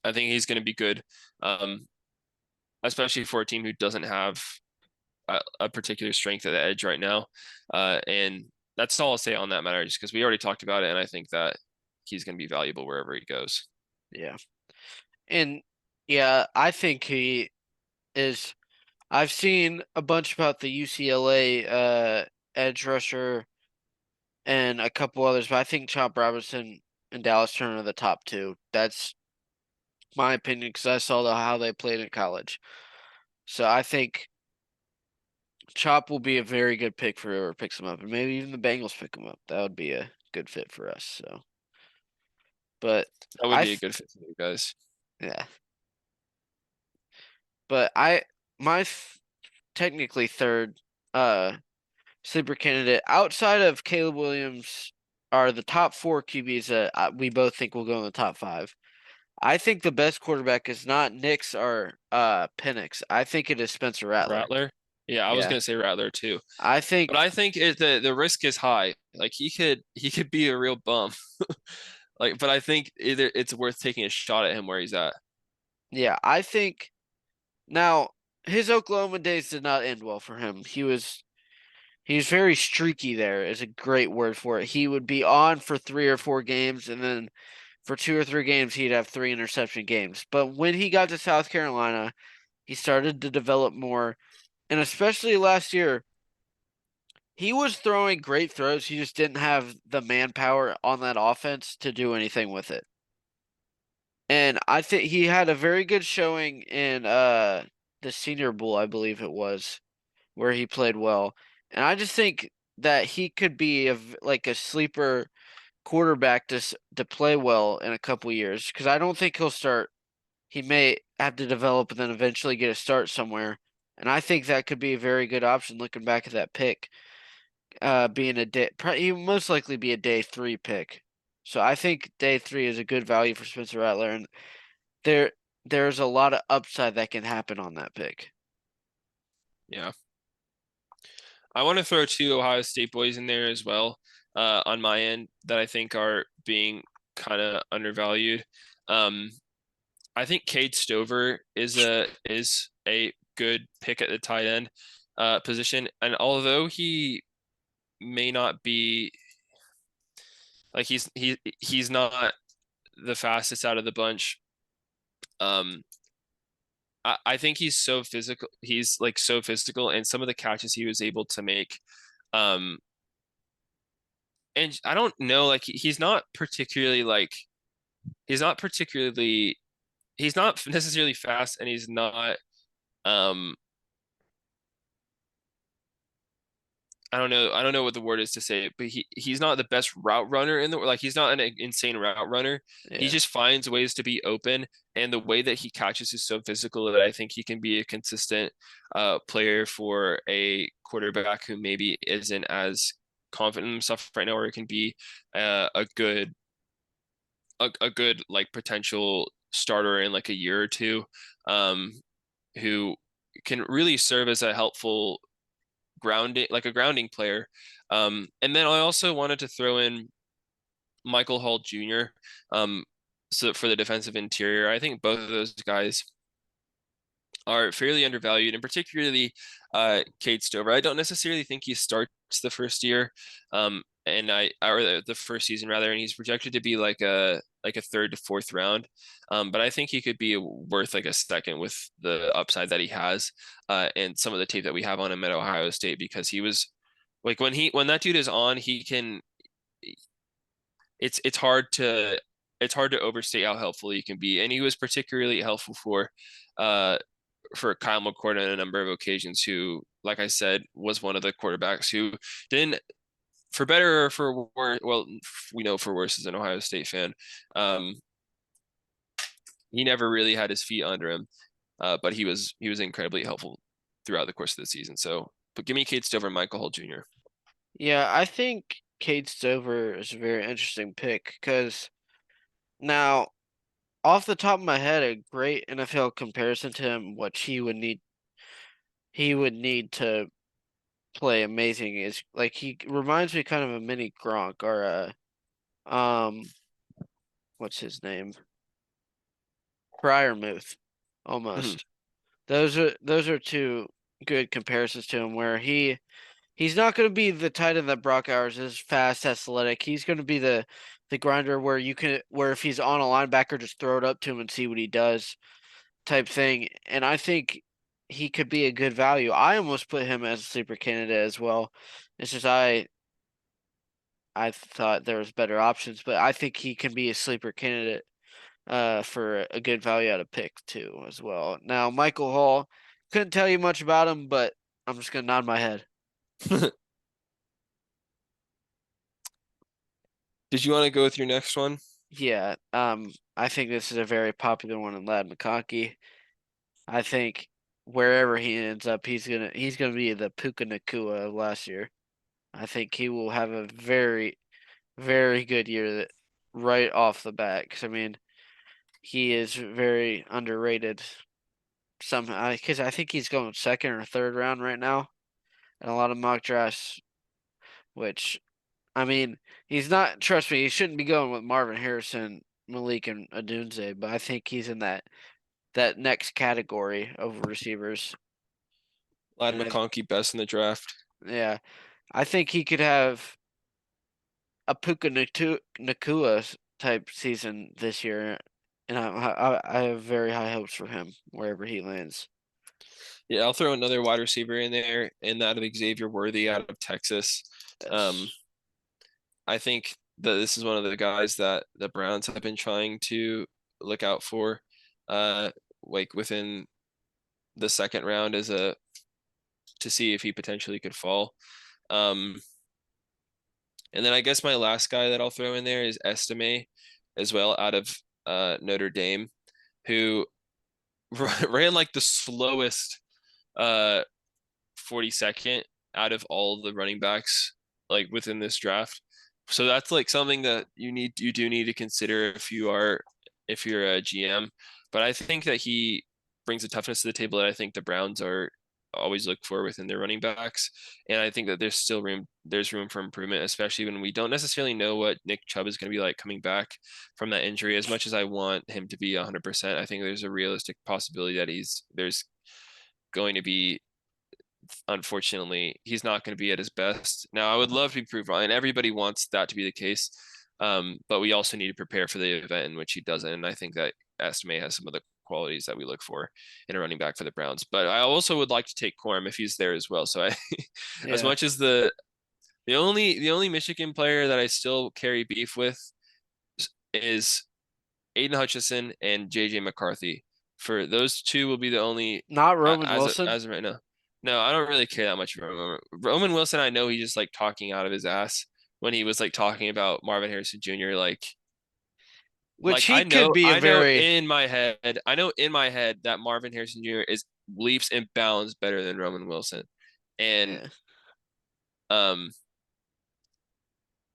I think he's going to be good, um, especially for a team who doesn't have a particular strength at the edge right now. And that's all I'll say on that matter, just because we already talked about it, and I think that he's going to be valuable wherever he goes. Yeah. And yeah, I think he is. I've seen a bunch about the UCLA edge rusher and a couple others, but I think Chop Robinson and Dallas Turner are the top two. That's my opinion because I saw how they played in college. So I think Chop will be a very good pick for whoever picks him up, and maybe even the Bengals pick him up. That would be a good fit for us. So, but That would I, be a good fit for you guys. yeah, but I, my technically third sleeper candidate outside of Caleb Williams are the top four QBs that we both think will go in the top five. I think the best quarterback is not Nix or Penix. I think it is Spencer Rattler. Rattler. Yeah, I was Yeah. gonna say Rattler too. I But think I think the risk is high. Like he could be a real bum. Like, but I think either it's worth taking a shot at him where he's at. yeah, I think now his Oklahoma days did not end well for him. He was very streaky there is a great word for it. He would be on for 3 or 4 games and then for 2 or 3 games he'd have 3 interception games. But when he got to South Carolina, he started to develop more. And especially last year, he was throwing great throws. He just didn't have the manpower on that offense to do anything with it. And I think he had a very good showing in the Senior Bowl, I believe it was, where he played well. And I just think that he could be like a sleeper quarterback to play well in a couple years because I don't think he'll start. He may have to develop and then eventually get a start somewhere. And I think that could be a very good option looking back at that pick. Being a day, he will most likely be a day three pick. So I think day three is a good value for Spencer Rattler, and there there's a lot of upside that can happen on that pick. Yeah. I want to throw two Ohio State boys in there as well, on my end that I think are being kind of undervalued. Um, I think Cade Stover is a good pick at the tight end position, and although he may not be like he's not the fastest out of the bunch. Um, I think he's so physical. He's like so physical, and some of the catches he was able to make, um, and I don't know, like he's not particularly like he's not particularly he's not necessarily fast, and he's not um I don't know what the word is to say it, but he's not the best route runner in the like he's not an insane route runner. He Yeah. just finds ways to be open, and the way that he catches is so physical that I think he can be a consistent player for a quarterback who maybe isn't as confident in himself right now, or it can be a good like potential starter in like a year or two, um, who can really serve as a helpful grounding, like a grounding player. And then I also wanted to throw in Michael Hall Jr. So for the defensive interior, I think both of those guys are fairly undervalued, and particularly Cade Stover. I don't necessarily think he starts the first year, and or the first season rather, and he's projected to be like a third to fourth round. But I think he could be worth like a second with the upside that he has, and some of the tape that we have on him at Ohio State because he was like when that dude is on, he can. It's hard to overstate how helpful he can be, and he was particularly helpful uh for Kyle McCord on a number of occasions, who, like I said, was one of the quarterbacks who didn't, for better or for worse, well, we know for worse as an Ohio State fan, um, he never really had his feet under him, but he was incredibly helpful throughout the course of the season. So, but give me Cade Stover and Michael Hall Jr. Yeah, I think Cade Stover is a very interesting pick because now, off the top of my head, a great NFL comparison to him, what he would need to play amazing is like he reminds me kind of a mini Gronk or what's his name? Fryermuth, almost. Those are two good comparisons to him where he's not going to be the tight end that Brock Bowers is fast, athletic. He's going to be the grinder where if he's on a linebacker, just throw it up to him and see what he does type thing. And I think he could be a good value. I almost put him as a sleeper candidate as well. It's just I thought there was better options, but I think he can be a sleeper candidate for a good value out of pick too as well. Now, Michael Hall, couldn't tell you much about him, but I'm just gonna nod my head. Did you want to go with your next one? Yeah, I think this is a very popular one in Lad McConkey. I think wherever he ends up, he's gonna be the Puka Nakua of last year. I think he will have a very, very good year right off the bat. Because I mean, he is very underrated somehow. Because I think he's going second or third round right now in a lot of mock drafts. Which I mean, he's not. Trust me, he shouldn't be going with Marvin Harrison, Malik, and Adunze. But I think he's in that next category of receivers. Lad And McConkey best in the draft. yeah, I think he could have a Puka Nakua type season this year, and I have very high hopes for him wherever he lands. Yeah, I'll throw another wide receiver in there, and that of Xavier Worthy out of Texas. Um, Yes, I think that this is one of the guys that the Browns have been trying to look out for, uh, like within the second round as a to see if he potentially could fall. Um, and then I guess my last guy that I'll throw in there is Estime as well out of Notre Dame, who ran like the slowest uh 42nd out of all the running backs like within this draft. So that's like something that you do need to consider if you're a GM. But I think that he brings a toughness to the table that I think the Browns are always look for within their running backs. And I think that there's room for improvement, especially when we don't necessarily know what Nick Chubb is going to be like coming back from that injury. As much as I want him to be 100%, I think there's a realistic possibility that there's going to be, unfortunately, he's not going to be at his best. Now, I would love to be proved wrong, and everybody wants that to be the case. But we also need to prepare for the event in which he doesn't. And I think that Estime has some of the qualities that we look for in a running back for the Browns. But I also would like to take Corum if he's there as well. So as yeah, much as the only Michigan player that I still carry beef with is Aiden Hutchinson and JJ McCarthy. For those two will be the only not Roman as Wilson, as of right now. No, I don't really care that much about Roman Wilson. I know he's just like talking out of his ass when he was like talking about Marvin Harrison Jr. which he I could know be a I know very in my head that Marvin Harrison Jr. is leaps and bounds better than Roman Wilson, and yeah, um,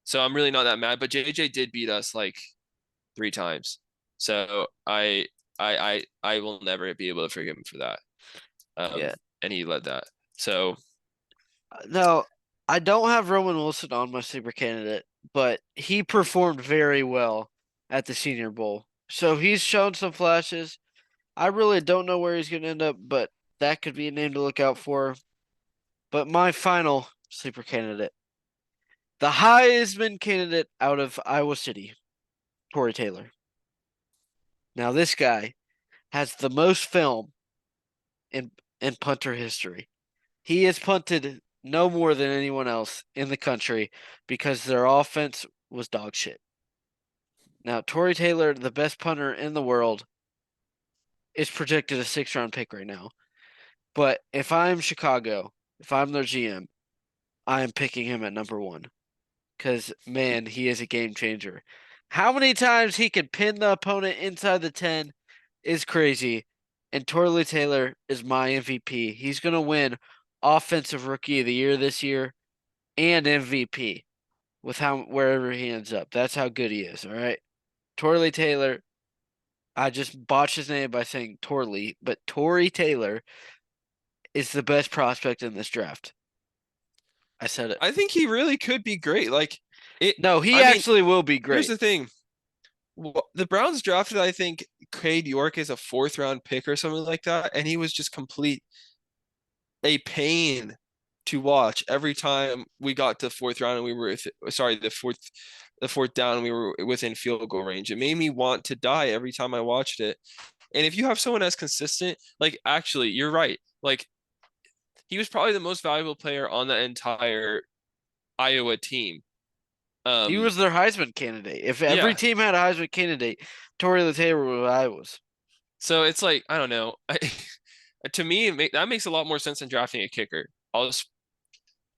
so I'm really not that mad. But JJ did beat us like 3 times, so I will never be able to forgive him for that. yeah. And he led that. So No, I don't have Roman Wilson on my sleeper candidate, but he performed very well at the Senior Bowl. So he's shown some flashes. I really don't know where he's going to end up, but that could be a name to look out for. But my final sleeper candidate, the Heisman candidate out of Iowa City, Torrey Taylor. Now this guy has the most film in in punter history. He has punted no more than anyone else in the country because their offense was dog shit. Now, Torrey Taylor, the best punter in the world, is projected a 6th round pick right now. But if I'm Chicago, if I'm their GM, I am picking him at number one. Because, man, he is a game changer. How many times he can pin the opponent inside the 10 is crazy. And Torley Taylor is my MVP. He's going to win Offensive Rookie of the Year this year and MVP with wherever he ends up. That's how good he is, all right? Torley Taylor, I just botched his name by saying Torley, but Torrey Taylor is the best prospect in this draft. I said it. I think he really could be great. Like it. No, he I mean, actually will be here's great. the thing: the Browns drafted, I think, Cade York as a fourth round pick or something like that, and he was just complete a pain to watch every time we got to fourth round and we were sorry the fourth down and we were within field goal range. It made me want to die every time I watched it. And if you have someone as consistent, like actually, you're right. Like he was probably the most valuable player on the entire Iowa team. He Um, was their Heisman candidate. If every yeah. team had a Heisman candidate, Torrey Taylor was what I was. So it's like I don't know. To me, that makes a lot more sense than drafting a kicker. I'll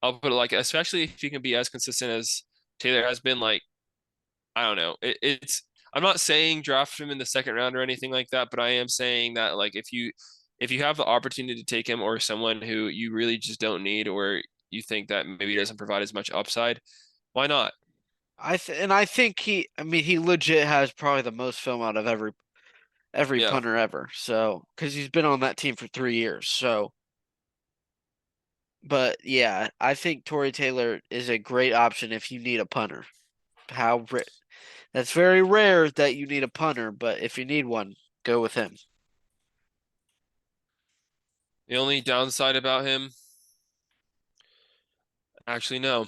put it like, especially if you can be as consistent as Taylor has been. Like I don't know. It's I'm not saying draft him in the second round or anything like that, but I am saying that like if you have the opportunity to take him or someone who you really just don't need or you think that maybe doesn't provide as much upside, why not? I think I mean he legit has probably the most film out of every Yeah. punter ever. So, because he's been on that team for 3 years. So, but yeah, I think Torrey Taylor is a great option if you need a punter. How ra- that's very rare that you need a punter, but if you need one, go with him. The only downside about him, actually, no,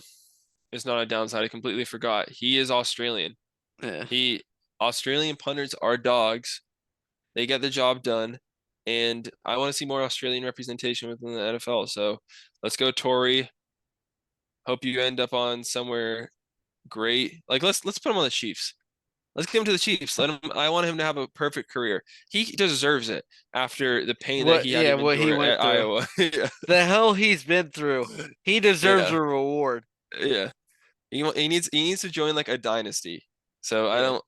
it's not a downside. I completely forgot. He is Australian. Yeah. He Australian punters are dogs. They get the job done, and I want to see more Australian representation within the NFL. So let's go, Tory. Hope you end up on somewhere great. Like let's put him on the Chiefs. Let's give him to the Chiefs. Let him. I want him to have a perfect career. He deserves it after the pain that What he had yeah, to what he endure went at through. Iowa. Yeah, The hell he's been through. He deserves yeah, a reward. yeah. He needs to join like a dynasty. So I Yeah. don't.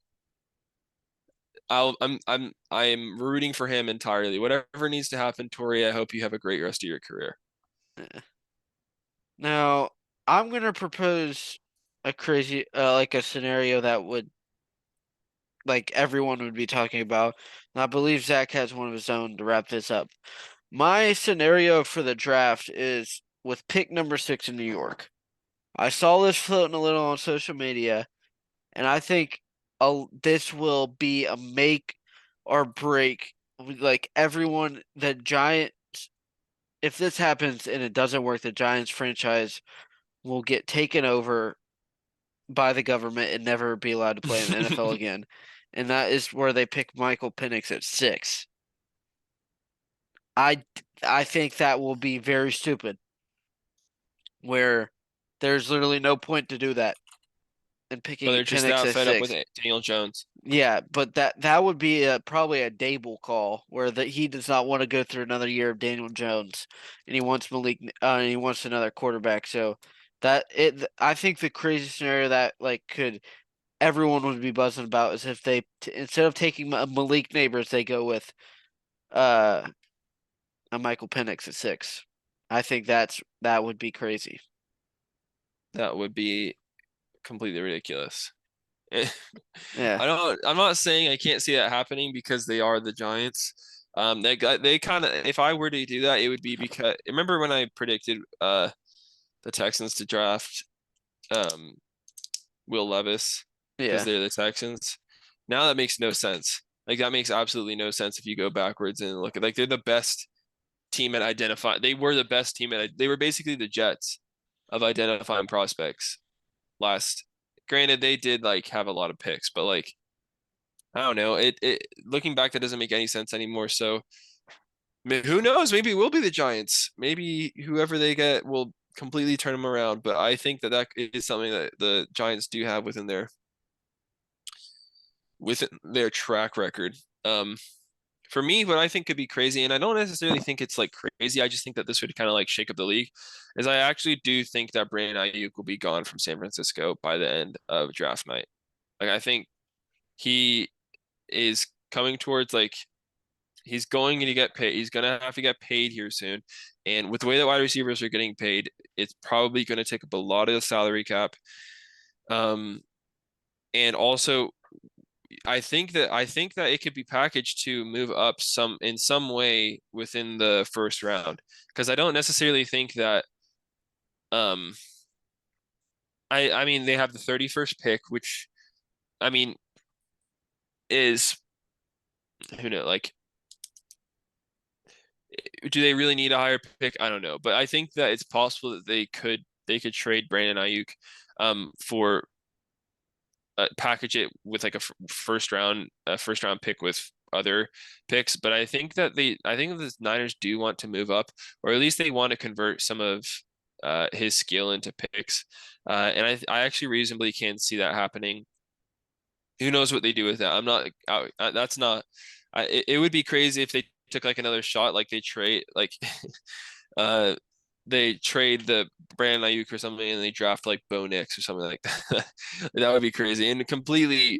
I'm rooting for him entirely. Whatever needs to happen, Tori. I hope you have a great rest of your career. Yeah. Now, I'm gonna propose a crazy like a scenario that would like everyone would be talking about. And I believe Zach has one of his own to wrap this up. My scenario for the draft is with pick number 6 in New York. I saw this floating a little on social media, and I think this will be a make or break. Like everyone, the Giants, if this happens and it doesn't work, the Giants franchise will get taken over by the government and never be allowed to play in the NFL again. And that is where they pick Michael Penix at 6. I I think that will be very stupid, where there's literally no point to do that and But picking they're just Penix that at fed up with 6. Daniel Jones. Yeah, but that would be probably a Dable call where he does not want to go through another year of Daniel Jones, and and he wants another quarterback. So I think the crazy scenario that like could everyone would be buzzing about is if they instead of taking Malik Neighbors, they go with uh a Michael Penix at 6. I think that would be crazy. That would be completely ridiculous. I Yeah, don't. I'm not saying I can't see that happening because they are the Giants. They kind of. If I were to do that, it would be because remember when I predicted the Texans to draft um Will Levis because yeah, they're the Texans. Now that makes no sense. Like that makes absolutely no sense if you go backwards and look at like they're the best team at identifying. They were the best team at. They were basically the Jets of identifying prospects last. Granted, they did like have a lot of picks, but like I don't know. It looking back, that doesn't make any sense anymore. So who knows? Maybe it will be the Giants. Maybe whoever they get will completely turn them around. But I think that that is something that the Giants do have within their track record. Um, for me, what I think could be crazy, and I don't necessarily think it's like crazy. I just think that this would kind of like shake up the league. Is I actually do think that Brandon Ayuk will be gone from San Francisco by the end of draft night. Like I think he is coming towards like he's going to get paid. He's gonna have to get paid here soon. And with the way that wide receivers are getting paid, it's probably going to take up a lot of the salary cap. Um, and also I think that it could be packaged to move up some in some way within the first round because I don't necessarily think that um I mean they have the 31st pick which I mean is who know like do they really need a higher pick? I don't know, but I think that it's possible that they could trade Brandon Ayuk for package it with like a first round pick with other picks. But I think that the Niners do want to move up, or at least they want to convert some of his skill into picks. And I actually reasonably can see that happening. Who knows what they do with that? I'm not that's not it would be crazy if they took like another shot, like uh they trade the Brandon Ayuk or something and they draft like Bo Nix or something like that. That would be crazy and completely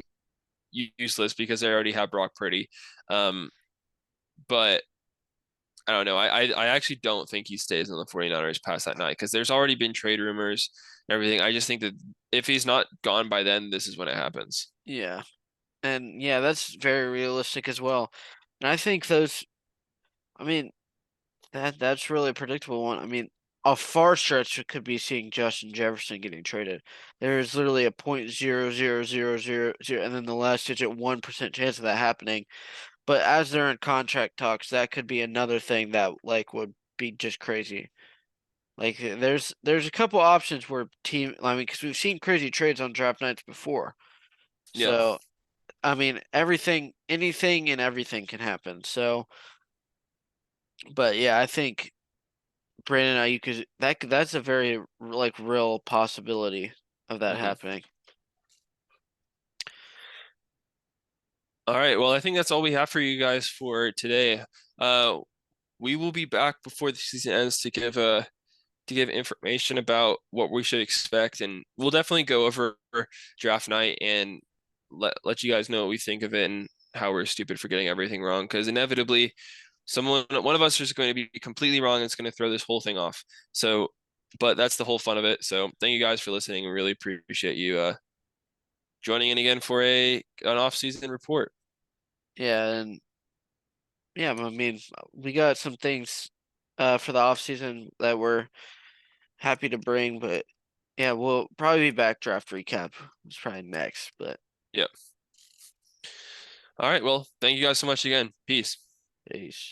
useless because they already have Brock Purdy. Um, but I don't know. I actually don't think he stays in the 49ers past that night because there's already been trade rumors and everything. I just think that if he's not gone by then, this is when it happens. Yeah. And yeah, that's very realistic as well. And I think those, I mean, that's really a predictable one. I mean, a far stretch could be seeing Justin Jefferson getting traded. There is literally a 0.00000, and then the last digit 1% chance of that happening. But as they're in contract talks, that could be another thing that like would be just crazy. Like there's a couple options where I mean, because we've seen crazy trades on draft nights before. Yeah. So I mean, anything and everything can happen. So, but yeah, I think Brandon Ayuk is that's a very like real possibility of that Hmm. happening. All right. Well, I think that's all we have for you guys for today. Uh, we will be back before the season ends to give information about what we should expect, and we'll definitely go over draft night and let you guys know what we think of it and how we're stupid for getting everything wrong. Because inevitably, one of us is going to be completely wrong, and it's going to throw this whole thing off. So, but that's the whole fun of it. So, thank you guys for listening. We really appreciate you joining in again for an off season report. Yeah, and yeah, I mean, we got some things for the off season that we're happy to bring, but yeah, we'll probably be back draft recap. It's probably next, but Yep. All right. Well, thank you guys so much again. Peace. peace.